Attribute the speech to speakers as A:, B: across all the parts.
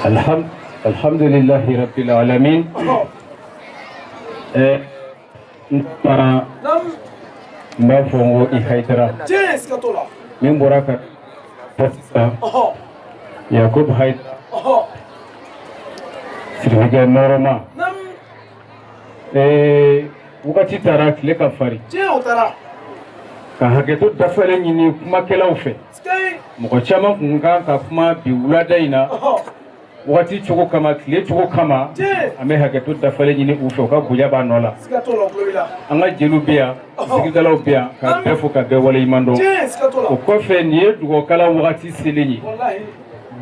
A: Alhamdulillahi rabbil alamin. Mba fongo I Haidara. Min bɔra ka sisan Yakubu Haidara Sirifukɛ Nɔrɔma. Wagati taara tile ka fari. Ka hakɛto dafalen ɲini kumakɛlaw fɛ. Mɔgɔ caman kun kan ka kuma bi wulada in na. Wagati cogo kama tile cogo kama an bɛ hakɛto dafalen ɲini u fɛ u ka bonya b'a nɔ la. An ka jeliw bɛ yan sigidalaw bɛ yan ka bɛɛ fo ka bɛɛ waleɲuman dɔn. O kɔfɛ nin ye dugawukala wagati selen ye.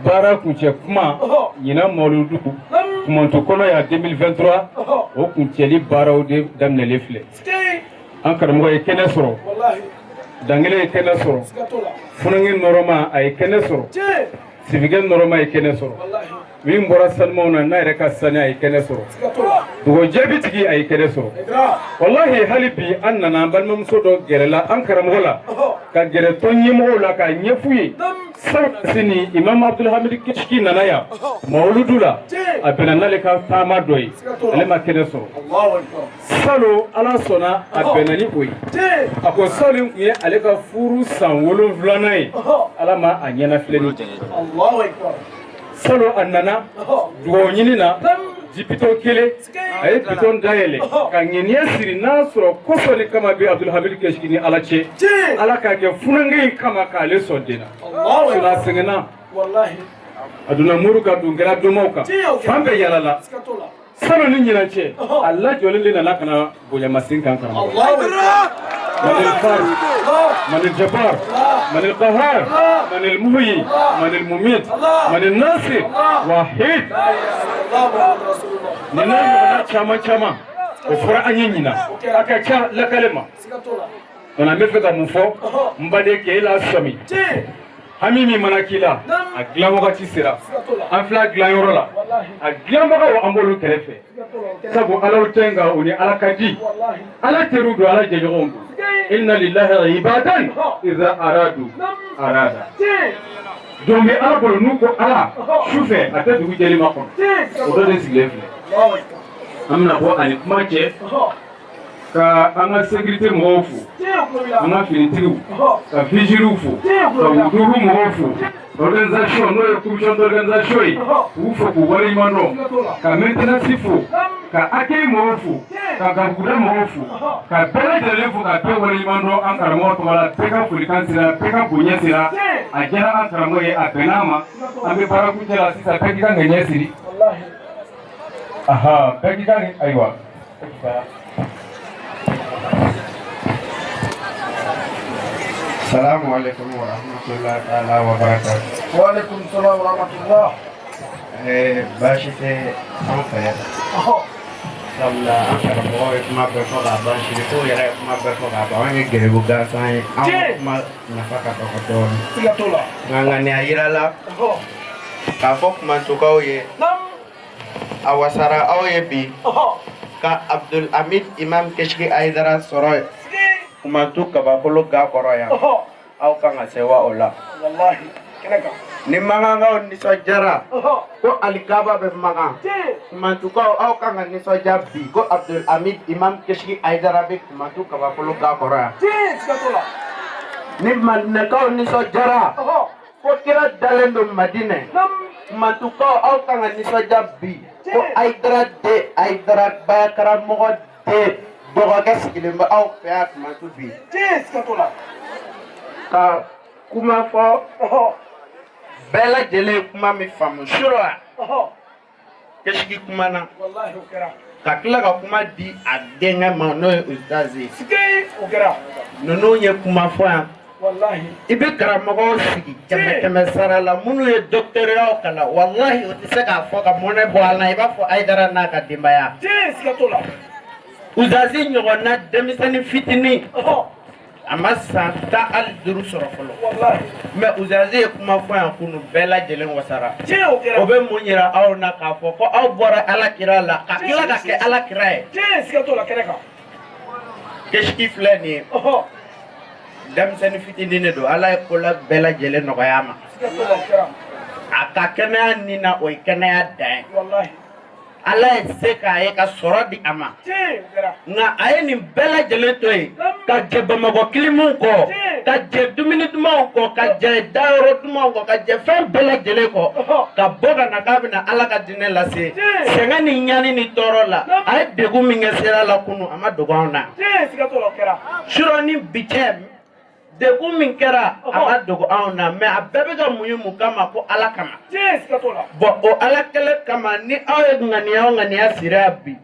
A: Baara kuncɛ kuma ɲinan Mawuludu Kumantu kɔnɔ yan 2023 o kuncɛli baaraw de daminɛlen filɛ. An karamɔgɔ ye kɛnɛ sɔrɔ. Dangele ye kɛnɛ sɔrɔ. Funange Nɔrɔma a ye kɛnɛ sɔrɔ. Sirifukɛ Nɔrɔma ye kɛnɛ sɔrɔ. Min bɔra sanumaw na n'a yɛrɛ ka sani a ye kɛnɛ sɔrɔ. Dogo jabitigi a ye kɛnɛ sɔrɔ. Wallahi hali bi an nana an balimamuso dɔ gɛrɛla an karamɔgɔ la ka gɛrɛ tɔn ɲɛmɔgɔw la ka ɲɛf'u ye. Sini Imam Abdulhamid Kishki nana yan Mawuludu la a bɛnna n'ale ka taama dɔ ye ale ma kɛnɛ sɔrɔ. Salo Ala sɔnna a bɛnna ni o ye. A ko salo in kun ye ale ka furu san 7nan ye. Ala ma a ɲɛnafilɛ ni Salo a nana dugawu ɲini na ji bitɔn kelen a ye bitɔn dayɛlɛ ka ŋɛniya siri n'a sɔrɔ kɔsɔn kama bɛ Abdulhamid Kishki ni Ala cɛ. Ala k'a kɛ funange in kama k'ale sɔn den na. Sina sɛgɛnna a donna muru ka don kɛra donmaw kan fan bɛɛ yalala. Salo ni ɲinan cɛ a lajɔlen de nana ka na bonyamasen kan karamɔgɔ. من الفارس من الجبار من القهار من المحيي من المميت من الناصر واحد ننام chama chama ofura anyina akacha la kalema on a mefeka mufo mbade ke la somi hamimi manakila a gilan wagati sera an fila gilan yɔrɔ la a gilanbagaw an b'olu kɛrɛfɛ sabu alaw tenga o ni ala ka di ala teriw don ala jɛɲɔgɔnw don inna lillahi ibadan idha arada don bɛ ala bolo n'u ko ala sufɛ a tɛ dugu jɛlen ma kɔnɔ o dɔ de sigilen filɛ an bɛna bɔ ani kuma cɛ ka an ka sécurité mɔgɔw fo an ka finitigiw ka vigiliw fo ka wuduru mɔgɔw fo organisation n'o ye commission d'organisation ye k'u fo k'u waleɲuman dɔn ka maintenance fo ka accueil mɔgɔw fo ka gabuguda mɔgɔw fo ka bɛɛ lajɛlen fo ka bɛɛ waleɲuman dɔn an karamɔgɔ tɔgɔ la bɛɛ ka folikan sera bɛɛ ka bonya sera a diyara an karamɔgɔ ye a bɛnna a ma an bɛ baarakuncɛ la sisan bɛɛ k'i ka ŋɛɲɛ siri bɛɛ k'i ka ayiwa
B: Assalamu alaikum warahmatullahi ta'ala wabarakatuh.
C: Wa alaikum salam warahmatullah.
B: Baasi tɛ an fɛ yan. Sabula an karamɔgɔ ye kuma bɛɛ fɔ k'a ban siriko yɛrɛ ye kuma bɛɛ fɔ k'a ban an ye gɛrɛbu gansan ye an ka kuma nafa ka dɔgɔ dɔɔni.
C: Siga t'o la.
B: Nka ŋaniya yirala k'a fɔ kumantukaw ye a wasara aw ye bi ka Abdulhamid Imam Kishki Haidara sɔrɔ Kumantu kabakolo ga kɔrɔ yan aw kan ka sewa o la ni mankankaw nisɔndiyara ko alikaba bɛ mankan Kumantukaw aw kan ka nisɔndiya bi ko Abdulhamid Imam Kishki Haidara bɛ Kumantu kabakolo ga kɔrɔ yan ni Madinakaw nisɔndiyara ko kira dalen don Madinɛ Kumantukaw aw kan ka nisɔndiya bi ko Haidara de Haidara bayakaramɔgɔ de dɔgɔkɛ sigilen bɛ aw fɛ yan Kumantu bi ka kuma fɔ bɛɛ lajɛlen ye kuma min faamu sura Kishki kuma na ka tila ka kuma di a denkɛ ma n'o ye Ustazi ninnu ye kuma fɔ yan i bɛ karamɔgɔw sigi kɛmɛ sara la minnu ye docteuriyaw kalan wallahi o tɛ se k'a fɔ ka mɔnɛ bɔ a la i b'a fɔ Haidara n'a ka denbaya Ustazi ɲɔgɔn na denmisɛnnin fitinin a ma san 10 hali 5 sɔrɔ fɔlɔ mais Ustazi ye kuma fɔ yan kunu bɛɛ lajɛlen wasara o bɛ mun yira aw na k'a fɔ ko aw bɔra alakira la ka tila ka kɛ alakira ye Kishki filɛ nin ye denmisɛnnin fitinin de don ala ye ko la bɛɛ lajɛlen nɔgɔya ma aka kɛnɛya nin na o ye kɛnɛya dan ye ala ye se k'a ye ka sɔrɔ di a ma nka a ye nin bɛɛ lajɛlen to yen ka jɛ bamakɔ kilimuw kɔ ka jɛ dumuni dumanw kɔ ka jɛ dayɔrɔ dumanw kɔ ka jɛ fɛn bɛɛ lajɛlen kɔ ka bɔ ka na k'a bɛna ala ka diinɛ lase sɛgɛn ni ɲani ni tɔɔrɔ la a ye degun min kɛ sera la kunun a ma dogo anw na surɔ ni bi cɛ degun min kɛra a ma dogo anw na mɛ a bɛɛ bɛ ka mun ye mun kama ko ala kama bɔn o ala kɛlɛ kama ni aw ye ŋaniya sira bi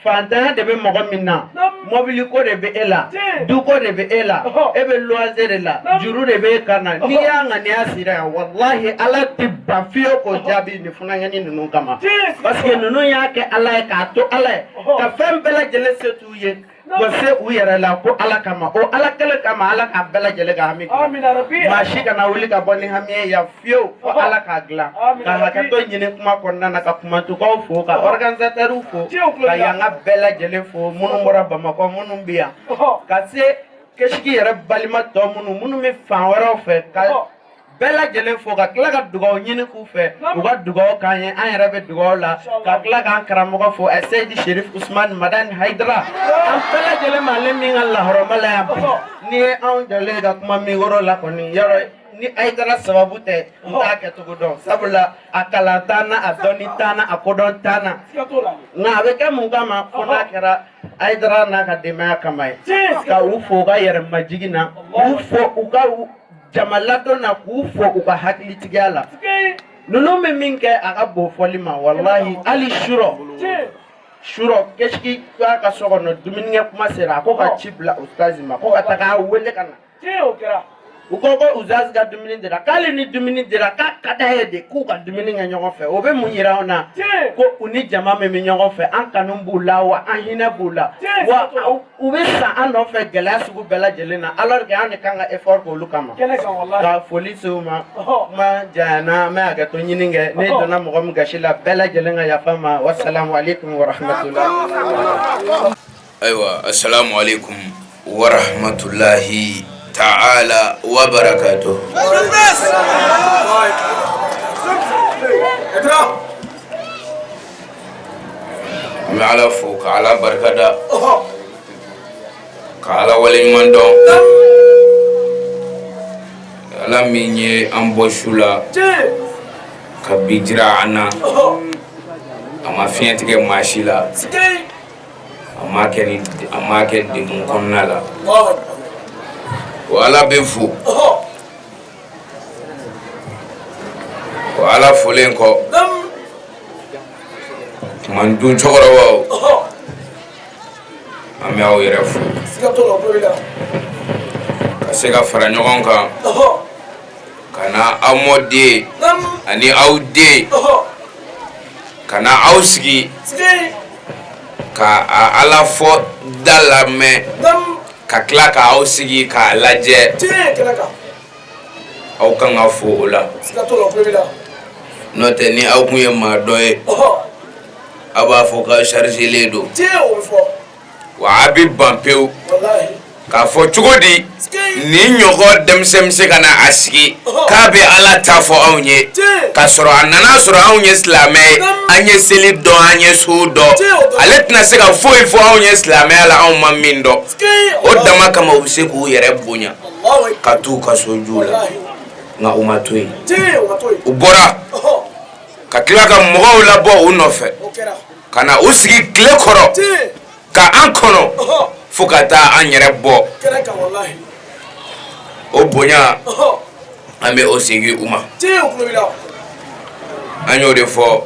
B: fantanya de bɛ mɔgɔ min na mɔbili ko de bɛ e la du ko de bɛ e la e bɛ luwanse de la juru de bɛ e kan na n'i y'a ŋaniya sira yan walahi ala tɛ ban fiyewu k'o jaabi nin funankɛni ninnu kama parce que ninnu y'a kɛ ala ye k'a to ala ye ka fɛn bɛɛ lajɛlen se t'u ye ko se u yɛrɛ la ko ala kama o ala kɛlɛ kama ala k'a bɛɛ lajɛlen ka hami maa si kana wuli ka bɔ ni hami ye yan fiyewu fo ala k'a dilan ka hakɛto ɲini kuma kɔnɔna na ka kumatukaw fo ka organisatɛriw fo ka yan ka bɛɛ lajɛlen fo minnu bɔra bamakɔ minnu bɛ yan ka se kɛsigi yɛrɛ balima tɔ minnu bɛ fan wɛrɛw fɛ ka bɛɛ lajɛlen fo ka tila ka dugawu ɲini k'u fɛ u ka dugawu k'an ye an yɛrɛ bɛ dugawu la ka tila k'an karamɔgɔ fo Seydi Sherif Usman Madani Haidara an bɛɛ lajɛlen ma ale min ka lahɔrɔma la yan bi n'i ye anw jɔlen ka kuma min yɔrɔ la kɔni yɔrɔ ni Haidara sababu tɛ n t'a kɛcogo dɔn sabula a kalan t'an na a dɔnni t'an na a kodɔn t'an na nka a bɛ kɛ mun kama fo n'a kɛra Haidara n'a ka denbaya kama ye ka u fo u ka yɛrɛmajigin na u fo u ka jama ladon na k'u fo u ka hakilitigiya la ninnu bɛ min kɛ a ka bon fɔli ma walahi hali surɔ kɛsigi k'a ka so kɔnɔ dumunikɛ kuma sera a ko ka ci bila ustazi ma ko ka taga wele ka na u ko ko ustazi ka dumuni dira k'ale ni dumuni dira k'a ka d'a ye de k'u ka dumuni kɛ ɲɔgɔn fɛ o bɛ mun yira anw na ko u ni jama min bɛ ɲɔgɔn fɛ an kanu b'u la wa an hinɛ b'u la wa u bɛ san an nɔfɛ gɛlɛya sugu bɛɛ lajɛlen na alors que an de kan ka effort k'olu kama ka foli se u ma kuma janyana n bɛ hakɛto ɲini kɛ ne donna mɔgɔ min gasi la bɛɛ lajɛlen ka yafa n ma wasalamu aleykum wa rahmatulah.
D: ayiwa assalamu aleykum wa rahmatulahi ta'ala wa barakatuh. An bɛ ala fo ka ala barikada ka ala waleɲuman dɔn ala min ye an bɔ su la ka bi jira an na a ma fiɲɛ tigɛ maa si la a ma kɛ degun kɔnɔna la wa ala bɛ fo wa ala folen kɔ man dun cɛkɔrɔbaw an bɛ aw yɛrɛ fo ka se ka fara ɲɔgɔn kan ka na aw mɔden ani aw den ka na aw sigi ka ala fɔ da lamɛn ka tila ka aw sigi k'a lajɛ aw kan ka fo o la n'o tɛ ni aw kun ye maa dɔ ye a b'a fɔ k'aw chargelen don wa a bɛ ban pewu k'a fɔ cogo di nin ɲɔgɔn denmisɛn bɛ se ka na a sigi k'a bɛ ala ta fɔ anw ye k'a sɔrɔ a nana sɔrɔ anw ye silamɛ ye an ye seli dɔn an ye suw dɔn ale tɛna se ka foyi fɔ anw ye silamɛya la anw ma min dɔn o dama kama u bɛ se k'u yɛrɛ bonya ka t'u ka sojuw la nka u ma to yen u bɔra ka tila ka mɔgɔw labɔ u nɔfɛ ka na u sigi tile kɔrɔ ka an kɔnɔ fo ka taa an yɛrɛ bɔ o bonya an bɛ o segin u ma an y'o de fɔ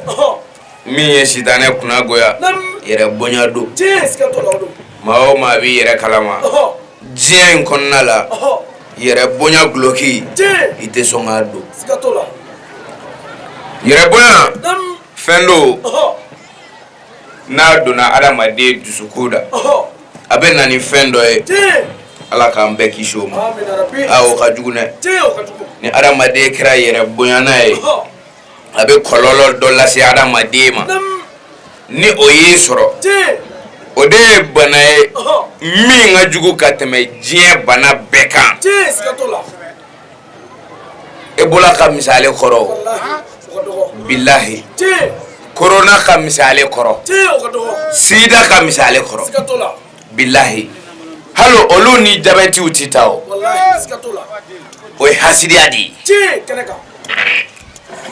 D: min ye sitanɛ kunnagoya yɛrɛ bonya don maa o maa b'i yɛrɛ kalama diɲɛ in kɔnɔna la yɛrɛ bonya guloki i tɛ sɔn k'a don yɛrɛ bonya fɛn don n'a donna adamaden dusukun da a bɛ na ni fɛn dɔ ye ala k'an bɛɛ kisi o ma o ka jugu dɛ ni adamaden kɛra yɛrɛ bonyana ye a bɛ kɔlɔlɔ dɔ lase adamaden ma ni o y'i sɔrɔ o de ye bana ye min ka jugu ka tɛmɛ diɲɛ bana bɛɛ kan ebola ka misale koro billahi corona ka misale koro sida ka misale koro billahi halo olu ni jabeti utitao oy hasidi adi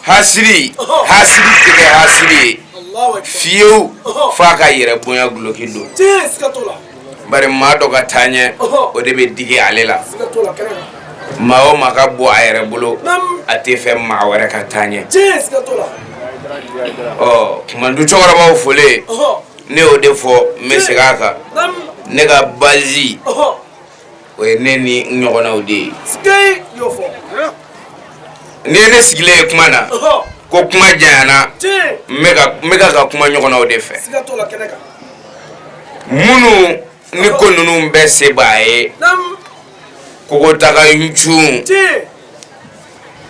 D: hasidi tike hasidi fiu faka yere bonya glokindo bari ma do ka tanye o de be dige alela mao maka bo ayere bulu ate fe ma wara ka tanye oh mandu chogora ba fole ne o defo mesigaka ne ga bazi o neni nyogona odi ne ne sigile kumana ko kuma jana mega ka kuma nyogona odi fe munu ni ko nunu mbe sebaye ko taga yunchu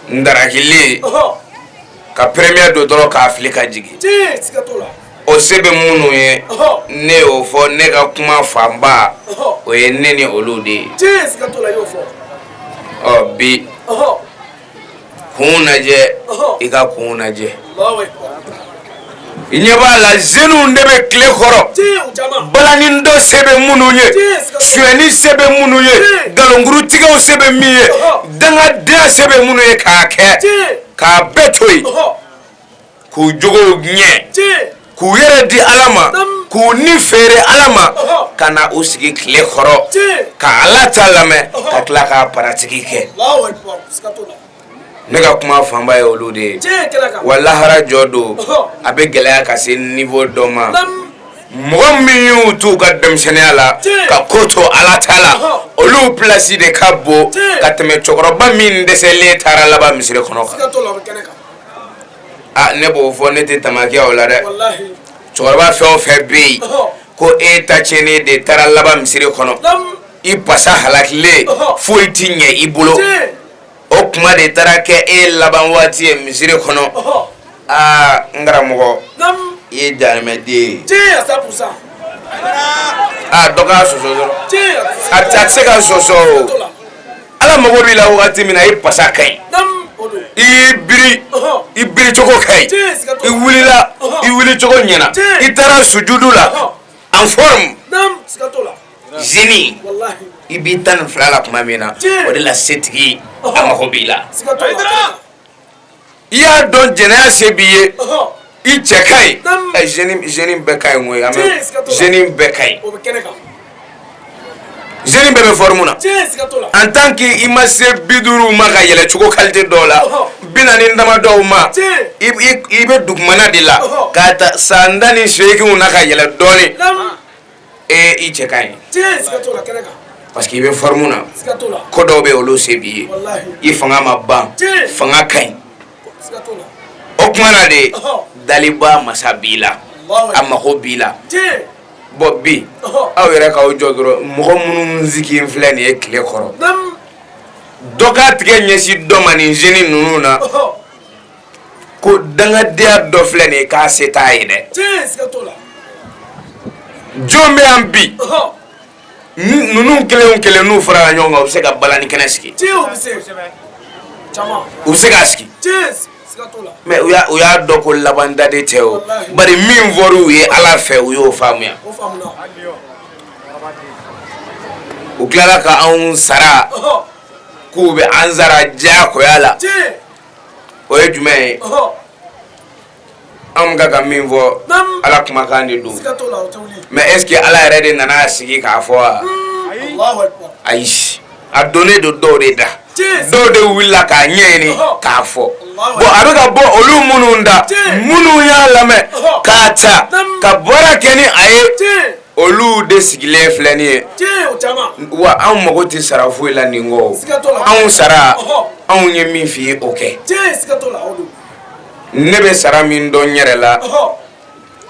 D: ndarakile ka premier do doro ka Afrika jigi o sebe munu ye ne o fo ne ka kuma famba o ye neni olude o bi kunaje ika kunaje inyeba la zenu ndebe kle khoro balani ndo sebe munu ye sueni sebe munu ye galonguru tiga o sebe miye danga de sebe munu ye ka ke ka betoi ku jogo nye ku yere di alama ku ni fere alama kana usigi kle khoro ka ala talame ka kla ka paratiki ke nega kuma famba ye olude wallahi rajodo abe gelaya ka se niveau doma mo miyu tu ka demsene ala ka koto ala tala olu place de kabo ka teme chokoroba min desele tara laba misire kono ah nebo fo nete tamaki awla de wallahi chokoroba fe be ko eta chene de tara laba misire kono I pasa halakile fo itinye ibulo o kuma de tarake e laban wati e misire kono ngara mogo e jarmede doka soso atse ka soso ala mogo bi la wati mina e pasa kai ibiri choko kai i wuli choko nyena itara sujudu la en forme zini ibitan flala kuma mina o de la setigi amahobila ya don jena sebiye I chekai jenim bekai ngoy am jenim bekai jenim be formuna en tant que imase biduru maka yele chuko kalite dola binani ndama dowma ibe dugmana dila kata sandani sheki unaka yele doni I chekai parce qu'il veut formuna ko do be olo sebiye I fanga mabba fanga kai o kumana de daliba masabila amma hobila bobbi awere ka o jodoro mo munu ziki inflani e kle khoro doka tige nyesi do mani jeni nununa ko danga dia do flani ka setayi de jombe ambi nunu kele nu fara nyonga o se ka balani keneski o se ka ski mais uya doko labanda de teo bari min voru ye ala fe uyo famuya u klara ka an sara ku be anzara ja ko yala o ye jume am ga min vo ala kuma kan de do mais est ce que ala rede nana sigi ka fo Allahu akbar aish a donné de do da do de willa ka nyeni ka fo bo aruga bo olu mununda munu ya lame kata ka bora keni aye olu de sigile flani wa an mogoti sarafu ila ningo an sara an yemi fi okay nebe sara min don yerela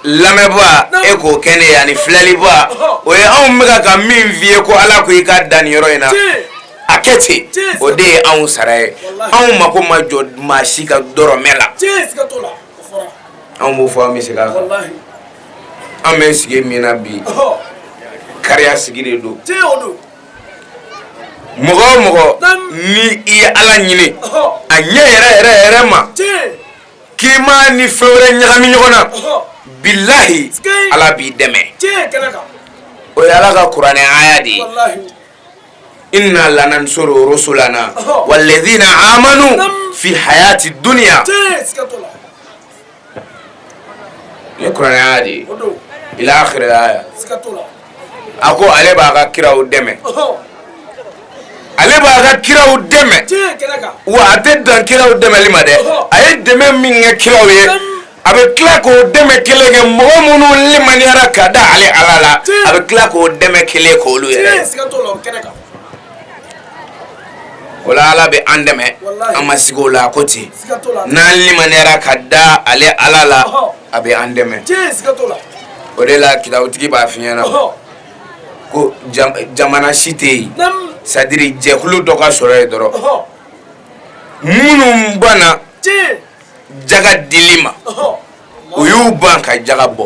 D: lameba eko kene yani flaliba o ye an mega ka min vie ko ala ko ika daniro ina akete o de an saraye an mako ma jod ma shika doro mela an mo fo mi sika wallahi an me sige mina bi kariya sigire do mogo ni I ala nyine ɲɛ yɛrɛ ma k'i ma ni fɛn wɛrɛ ɲagami ɲɔgɔn na bilahi ala b'i dɛmɛ o ye ala ka kuranɛ aya de ye inna lanansuru rusulana walladhina amanu fi hayati dunya ye kuranɛ aya de ye ila akhir aya ako ale b'a ka kiraw dɛmɛ ale b'a ka kiraw dɛmɛ wa a tɛ dan kiraw dɛmɛli ma dɛ a ye dɛmɛ min kɛ kiraw ye a bɛ tila k'o dɛmɛ kelen kɛ mɔgɔ minnu limaniyara ka da ale ala la a bɛ tila k'o dɛmɛ kelen k'olu yɛrɛ o la ala bɛ an dɛmɛ an ma sigi o la ko ten n'an limaniyara ka da ale ala la a bɛ an dɛmɛ o de la kitabutigi b'a f'i ɲɛna ko jamana si tɛ yen c'est-à-dire jɛkulu dɔ ka sɔrɔ yen dɔrɔn minnu banna jaga dili ma o y'u ban ka jaga bɔ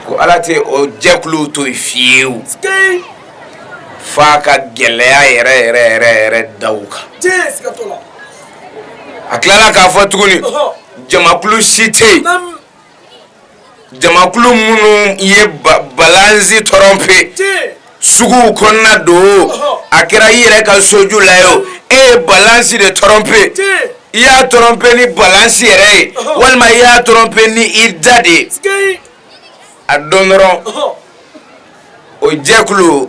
D: ko ala tɛ o jɛkulu to yen fiyewu f'a ka gɛlɛya yɛrɛ da u kan a tilala k'a fɔ tuguni jamakulu si tɛ yen jamakulu minnu ye balanzi trompe suguw kɔnɔna don a kɛra i yɛrɛ ka soju la ye o e ye balansi de trompe i y'a trompe ni balansi yɛrɛ ye walima i y'a trompe ni i da de ye a don dɔrɔn o jɛkulu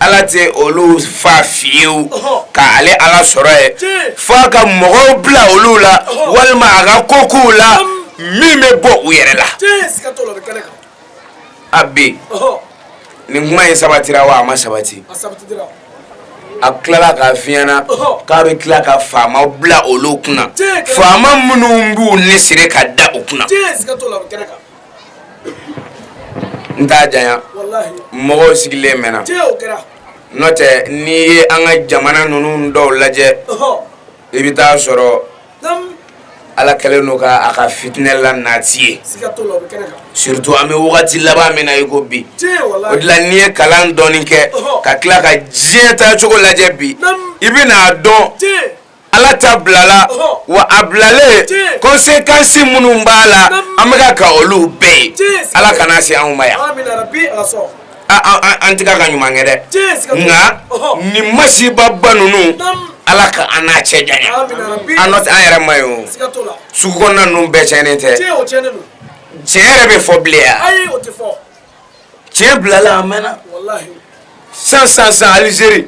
D: ala tɛ olu fa fiyewu k'ale ala sɔrɔ ye f'a ka mɔgɔw bila olu la walima a ka kokow la min bɛ bɔ u yɛrɛ la a bɛ nin kuma in sabatira wa a ma sabati a tilala k'a f'i ɲɛna k'a bɛ tila ka faamaw bila olu kunna faama minnu b'u nisiri ka da u kunna n t'a janya mɔgɔw sigilen mɛnna n'o tɛ n'i ye an ka jamana ninnu dɔw lajɛ i bɛ taa sɔrɔ ala kɛlen no ka a ka fitinɛ la nati ye surtout an bɛ wagati laban min na i ko bi o de la n'i ye kalan dɔɔni kɛ ka tila ka diɲɛ taa cogo lajɛ bi i bɛ n'a dɔn ala ta bilala wa a bilalen conséquences minnu b'a la an bɛ ka olu bɛɛ ye ala kana se anw ma yan an tɛ ka ɲuman kɛ dɛ nka nin masibaba ninnu ala ka an n'a cɛ janya an nɔ tɛ an yɛrɛ ma ye o sugu kɔnɔna ninnu bɛɛ tiɲɛnen tɛ tiɲɛ yɛrɛ bɛ fɔ bilen yan tiɲɛ bilala a mɛnna san Algérie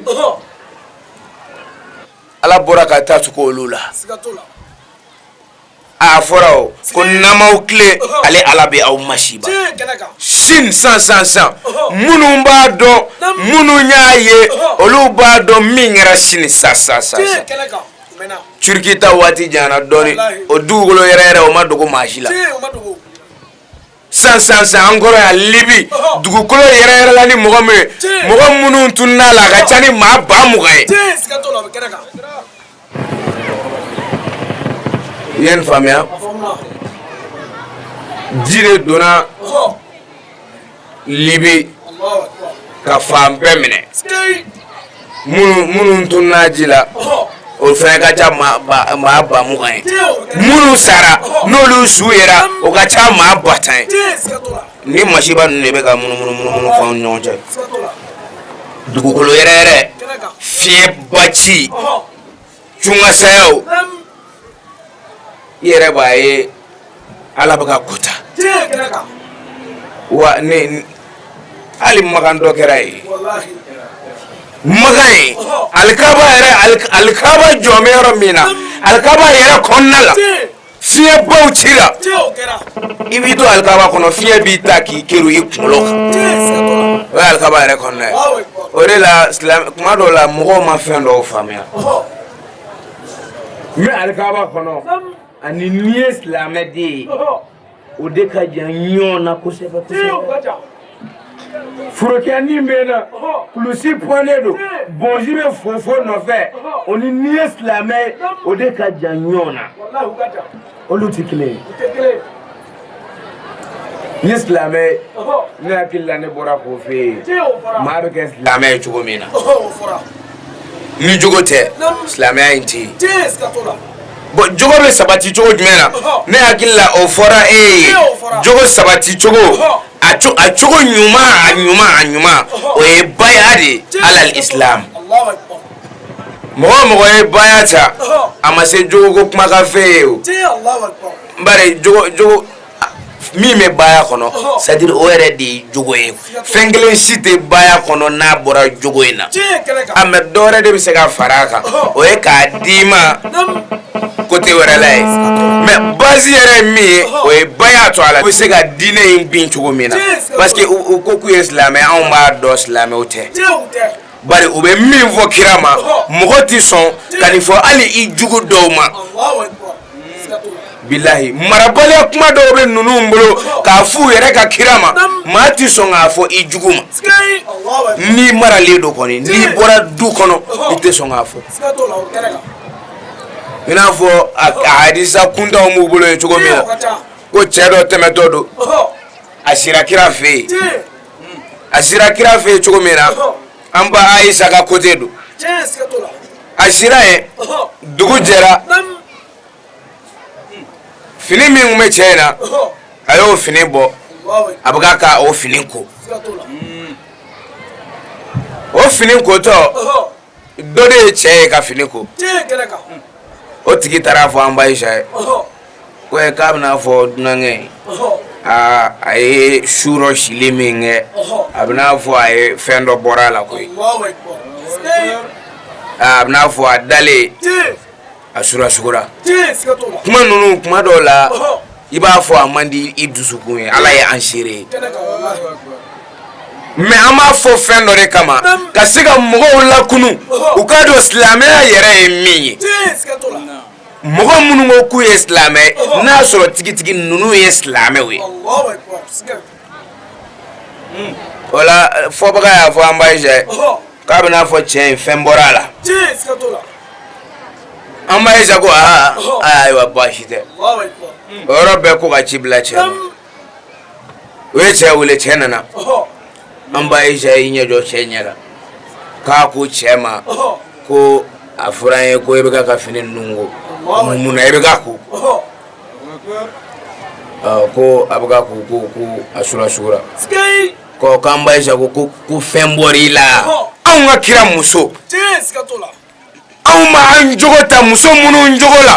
D: ala bɔra ka taa tugu olu la a fɔra o ko n'amaw tile ale ala bɛ aw masiba Chine san minnu b'a dɔn minnu y'a ye olu b'a dɔn min kɛra Chine sa Turki ta waati jana dɔɔni o dugukolo yɛrɛ o ma dogo maa si la san an kɔrɔ yan Libi dugukolo yɛrɛ la ni mɔgɔ min ye mɔgɔ minnu tununa la a ka ca ni maa 20,000 ye i ye nin faamuya ji de donna Libi ka fan bɛɛ minɛ minnu tununa ji la o fɛnɛ ka ca maa 20,000 ye minnu sara n'olu su yera o ka ca maa 10,000 ye ni masiba ninnu de bɛ ka munumunu fɔ an ɲɔgɔn cɛ dugukolo yɛrɛ fiɲɛba ci cungasayaw i yɛrɛ b'a ye ala bɛ ka kota wa hali makan dɔ kɛra ye makan ye alikaba jɔnbɛ yɔrɔ min na alikaba yɛrɛ kɔnɔna la fiɲɛbaw cira i b'i to alikaba kɔnɔ fiɲɛ b'i ta k'i keri i kunkolo kan o ye alikaba yɛrɛ kɔnɔna ye o de la kuma dɔw la mɔgɔw ma fɛn dɔw faamuya mais alikaba kɔnɔ ani n'i ye silamɛ den ye o de ka jan ɲɔgɔn na kosɛbɛ forokɛni bɛ na kulusi pɔnnen don bonji bɛ fofo nɔfɛ o ni n'i ye silamɛ ye o de ka jan ɲɔgɔn na olu tɛ kelen ye n'i ye silamɛ ye ne hakili la ne bɔra k'o f'e ye maa bɛ kɛ silamɛ ye cogo min na ni jogo tɛ silamɛya in tɛ bon jogo bɛ sabati cogo jumɛn na ne hakili la o fɔra e ye jogo sabati cogo a cogo ɲuman o ye baya de alal islam mɔgɔ ye baya ta a ma se jogo ko kuma ka fɛ ye o bari jogo min bɛ baya kɔnɔ c'est à dire o yɛrɛ de ye jogo ye fɛn kelen si tɛ baya kɔnɔ n'a bɔra jogo in na a mɛ dɔ wɛrɛ de bɛ se ka fara a kan o ye k'a d'i ma côté wɛrɛ la ye mais base yɛrɛ ye min ye o ye baya to a la u bɛ se ka diinɛ in bin cogo min na parce que u ko k'u ye silamɛ anw b'a dɔn silamɛw tɛ bari u bɛ min fɔ kira ma mɔgɔ tɛ sɔn ka nin fɔ hali i jugu dɔw ma bilahi marabaliya kuma dɔw bɛ ninnu bolo k'a f'u yɛrɛ ka kira ma maa tɛ sɔn k'a fɔ i jugu ma n'i maralen don kɔni n'i bɔra du kɔnɔ i tɛ sɔn k'a fɔ i n'a fɔ a hadisa kuntanw b'u bolo ye cogo min na ko cɛ dɔ tɛmɛtɔ don a sira kira fɛ yen cogo min na an ba Ayisa ka côté don a sira yen dugu jɛra fini min tun bɛ cɛ in na a y'o fini bɔ a bɛ ka o fini ko o fini kotɔ dɔ de ye cɛ ye ka fini ko o tigi taara fɔ an ba Ayisa ye ko k'a bɛna fɔ dunankɛ a ye suro sili min kɛ a bɛna fɔ a ye fɛn dɔ bɔra a la koyi a bɛna fɔ a dalen a sugura kuma ninnu kuma dɔw la i b'a fɔ a man di i dusukun ye ala ye an seere ye mais an b'a fɔ fɛn dɔ de kama ka se ka mɔgɔw lakunu u k'a dɔn silamɛya yɛrɛ ye min ye mɔgɔ minnu ko k'u ye silamɛ n'a sɔrɔ tigitigi ninnu ye silamɛw ye o la fɔbaga y'a fɔ an ba Ayisa ye k'a bɛna fɔ cɛ in fɛn bɔra a la an ba Ayisa ko ayiwa baasi tɛ o yɔrɔ bɛɛ ko ka ci bila cɛ ma o ye cɛ wele cɛ nana an ba Ayisa y'i ɲɛ jɔ cɛ ɲɛ la k'a ko cɛ ma ko a fɔra an ye ko i bɛ ka fini ninnu ko munna i bɛ ka ko ko a bɛ ka ko a sugura ko k'an ba Ayisa ko fɛn bɔr'i la anw ka kira muso anw ma an jogo ta muso minnu jogo la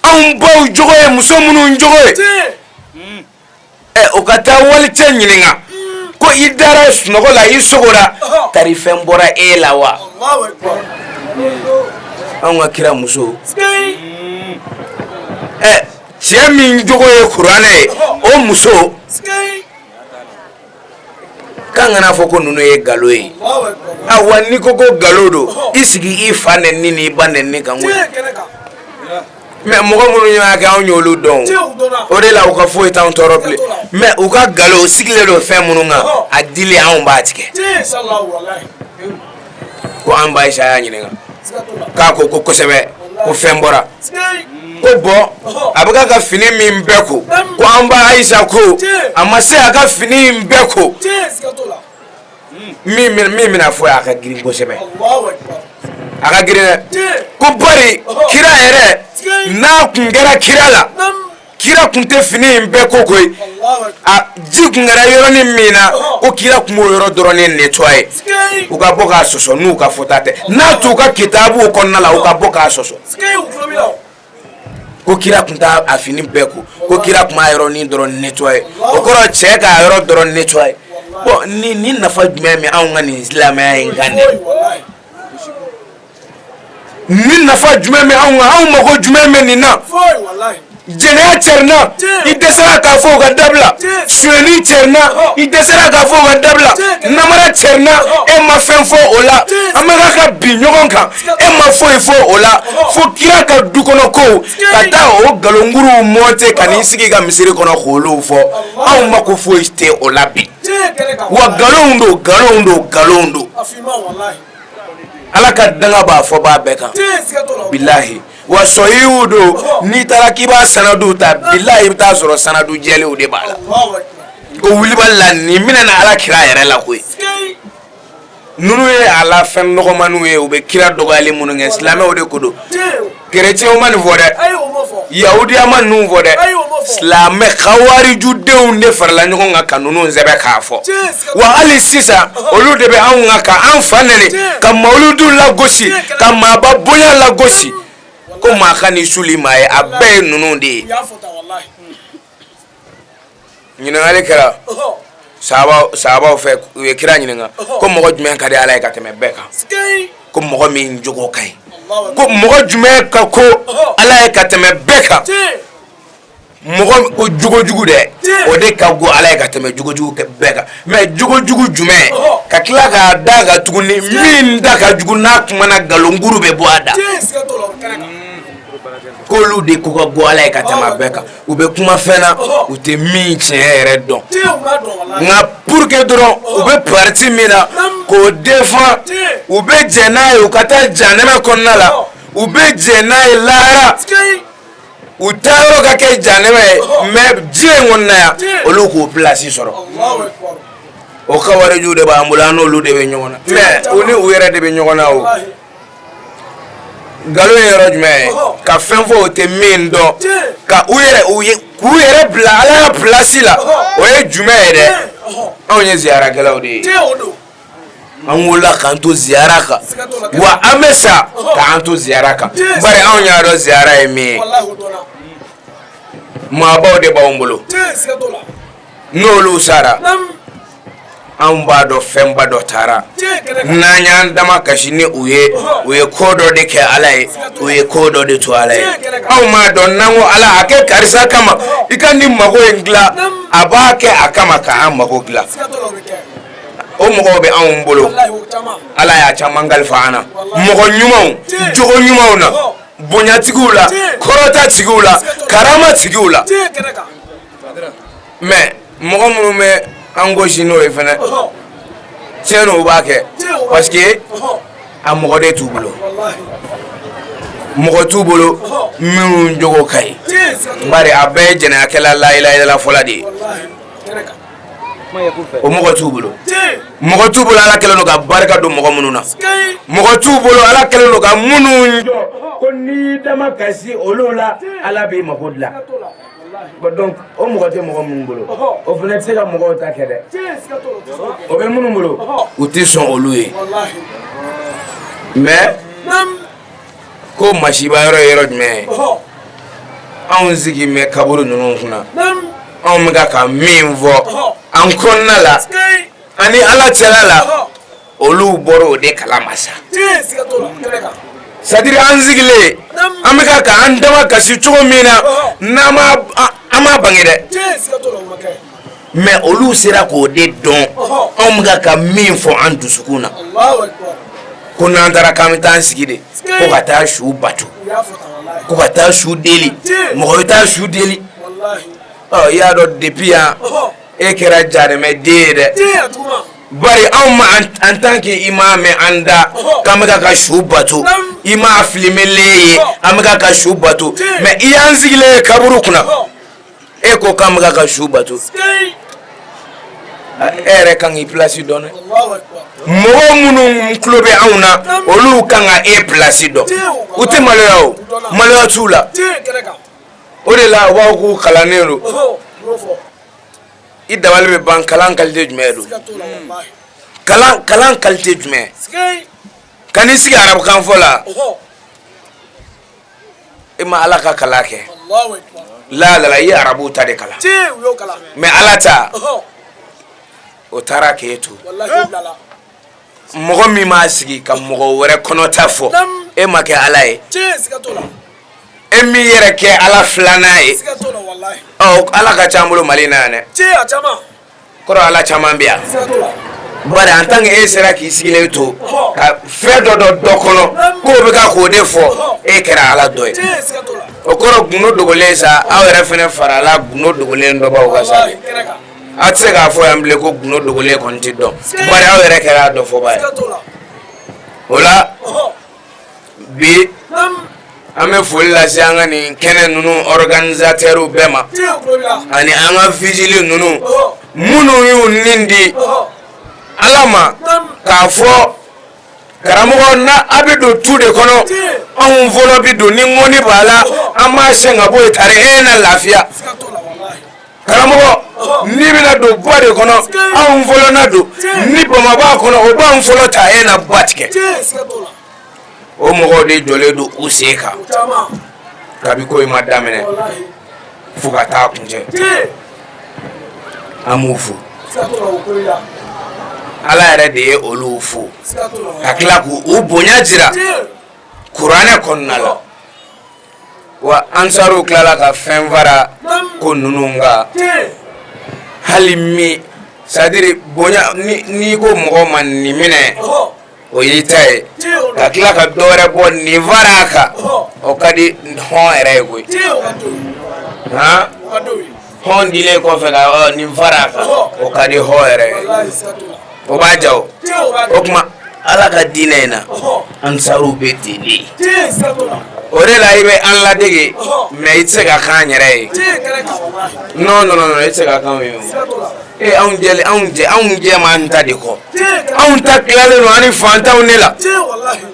D: anw baw jogo ye muso minnu jogo ye o ka taa wali cɛ ɲininka ko i dara sunɔgɔ la i sogora kari fɛn bɔra e la wa anw ka kira muso cɛ min jogo ye kuranɛ ye o muso k'an kana fɔ ko ninnu ye galo ye awa ni ko galo don i sigi i fa nɛni ni i ba nɛni kan koyi mais mɔgɔ minnu y'a kɛ anw y'olu dɔn o de la u ka foyi t'anw tɔɔrɔ bilen mais u ka galo sigilen don fɛn minnu kan a dili anw b'a tigɛ ko an ba Ayisa y'a ɲininka k'a ko kosɛbɛ ko fɛn bɔra ko bɔn a bɛ ka fini min bɛɛ ko an ba Ayisa ko a ma se a ka fini in bɛɛ ko min bɛna fɔ a ka girin kosɛbɛ a ka girin dɛ ko bari kira yɛrɛ n'a kun kɛra kira la kira kun tɛ fini in bɛɛ ko koyi a ji kun kɛra yɔrɔnin min na ko kira kun b'o yɔrɔ dɔrɔn nettoyer u ka bɔ k'a sɔsɔ n'u ka fɔta tɛ n'a t'u ka kitabuw kɔnɔna la u ka bɔ k'a sɔsɔ ko kira kun t'a a fini bɛɛ ko kira kun b'a yɔrɔnin dɔrɔn nettoyer o kɔrɔ cɛ k'a yɔrɔ dɔrɔn nettoyer bon ni nafa jumɛn bɛ anw ka nin silamɛya in kan dɛ ni nafa jumɛn bɛ anw mago jumɛn bɛ nin na jɛnɛya cɛrina i dɛsɛra k'a fɔ o ka dabila suyɛni cɛrina i dɛsɛra k'a fɔ o ka dabila namara cɛrina e ma fɛn fɔ o la an bɛ ka bin ɲɔgɔn kan e ma foyi fɔ o la fo kira ka du kɔnɔ ko ka taa o nkalonkuruw monter ka n'i sigi ka misiri kɔnɔ k'olu fɔ anw ma ko foyi tɛ o la bi wa nkalon don ala ka danga b'a fɔ b'a bɛɛ kan bilahi wa sɔhiw don n'i taara k'i b'a sanadu ta bilahi i bɛ taa sɔrɔ sanadu jɛlenw de b'a la ko wulibali la nin minɛ na ala kira yɛrɛ la koyi nunu ye ala fen no manu ye ube kira dogale munu nge islamé o de kodo chrétien o man vode yahudi man nu vode islamé khawari jude unde farla nyoko ngaka nunu nzebe kafo wa ali sisa olu de be an ngaka an fanene kam mauludu la gosi kam mababuya la gosi ko ma khani sulima e abe nunu de nyina ale kala sahaba fe kira nyina ko mo jumen ka de ala ka teme beka ko mo min jogo kai ko mo jumen ka ko ala ka teme beka mo jugo de o de ka go ala ka teme jugo ke beka me jugo jumen ka kila ka daga tuguni min daga jugo na kuma na galonguru be boada kolu de ko go ala ka teme beka u be kuma fena u te min chere don nga pour que dron u be parti mina ko défend u be jenay u kata janema konnala u be jenay lara u taro ka ke janema me jengonna ya olu ko place soro o kaware jude ba ambulano lu de be nyona mais oni u yere de be nyona o galo yero jme ka fenfo te min do ka u yere bla ala place la o e jume de on ye ziara galaw de an wala kan to ziara ka wa amesa ka an to ziara ka bare an ya do ziara e mi ma ba de ba ombolo no lu sara an ba do femba do tara nanya ndama kashini uye kodo de ke alai uye kodo de to alai aw ma don nango ala ake karisa kama ikandi mago engla abake akama ka am mago gla o mogo be an bolo ala ya chamangal faana mogo nyumaw jogo nyumaw na bonya tigula korota tigula karama tigula mais mogo munu me angojino e fene tieno ubake parce que amogode tubulo mogo tubulo mi jogo kai bari abe jena akela la ilaha illa foladi o mogo tubulo ala kelo no ga barka do mogo mununa mogo tubulo ala kelo no ga munu ko ni dama kasi olola ala be magodla donc o mogo te mogo mungulo o fene se ga mogo ta kede o be mungulo o ti son oluye mais ko mashiba yoro me on zigi me kaburu nunu kuna on mega ka minvo an konnala ani ala chelala olu boro de kalamasa sadiri anzigile ameka ka andama kasi chugo mina nama ama bangede mais olu sera ko de don ameka ka minfo antu sukuna Allahu akbar kuna ndara kamita sigide ko kata shu batu ko kata shu deli mo ta shu deli wallahi oh ya do depuis e kera jare me de bari amma en tant que imam anda kamaka ka shubatu ima filmele amaka ka shubatu mais iyanzigile kaburu kuna e ko kamaka ka shubatu ere kan i place donne mo munu clube auna olu kan e place do uti malo tula ore la wa ku kalanero i dawal be ban kalan qualité jumedo kalan qualité jume kani sigi arab kan fola ima alaka kalake Allahu akbar la ya arabu ta de kala me alata o tara ketu wallahi blala mogo mi ma sigi kam mogo wore kono tafo e make alaye emi yere ke ala flanae oh ala ka chambulo malina ne a chama koro ala chama mbia bari antang e sera ki sigile to ka fredo do kono ko be ka ko defo e kera ala doy o koro guno dogolesa awere fene farala guno dogole ndo ba o gasa atse ga fo amble ko guno dogole konti do bari awere kera do fo bay ola bi ame folla sanga ni kenen nunu organisateur bema ani anga vigile nunu munu yu nindi alama k'a fɔ karamɔgɔ na a bɛ don tu de kɔnɔ anw fɔlɔ bɛ don ni ŋɔni b'a la an b'a sɛn ka bɔ yen tari e na lafiya karamɔgɔ n'i bɛna don ba de kɔnɔ anw fɔlɔ na don ni bama b'a kɔnɔ o b'anw fɔlɔ ta e na ba tigɛ o mɔgɔw de jɔlen don u sen kan kabi ko in ma daminɛ fo ka taa kuncɛ an b'u fo ala yɛrɛ de ye olu fo ka tila k'u bonya jira kuranɛ kɔnɔna la wa ansaru tilala ka fɛn fara ko ninnu kan hali min c'est-à-dire bonya ni ko mɔgɔ ma nin minɛ o y'i ta ye ka tila ka dɔ wɛrɛ bɔ nin fara a kan o ka di hɔn yɛrɛ ye koyi hɔn dilen kɔfɛ ka nin fara a kan o ka di hɔn yɛrɛ ye o b'a ja o tuma ala ka diinɛ in na ansaru bɛ ten de o de la i bɛ an ladege mais i tɛ se ka k'an yɛrɛ ye non i tɛ se ka k'anw ye anw jɛ m'an ta de kɔ anw ta tilalen don ani fantanw de la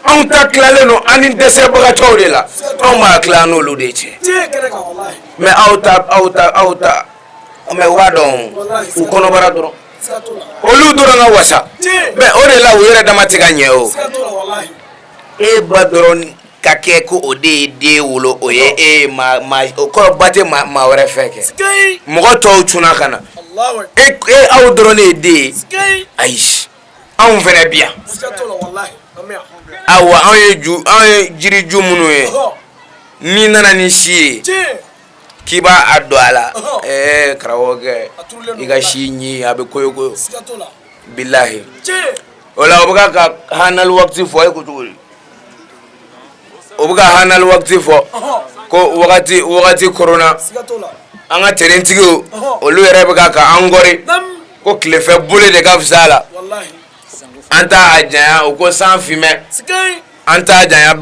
D: anw ta tilalen don ani dɛsɛbagatɔw de la anw b'a tila n'olu de cɛ mais aw ta mais waa dɔn u kɔnɔbara dɔrɔn olu dɔrɔn ka wasa mais o de la u yɛrɛ dama tɛ ka ɲɛ o e ba dɔrɔn ka kɛ ko o de ye den wolo o ye e o kɔrɔ ba tɛ maa wɛrɛ fɛ kɛ mɔgɔ tɔw cunna ka na e aw dɔrɔn de ye den ye ayi anw fɛnɛ bi yan awa anw ye jiriju minnu ye n'i nana ni si ye k'i b'a don a la karamɔgɔkɛ i ka si ɲi a bɛ koyo bilahi o la o bɛ ka hanali wagati fɔ e ko cogo di o bɛ ka hanali wagati fɔ ko wagati korona an ka terentigiw olu yɛrɛ bɛ ka an gɔri ko tilefɛ bole de ka fisa a la an t'a janya o ko san finmɛ an t'a janya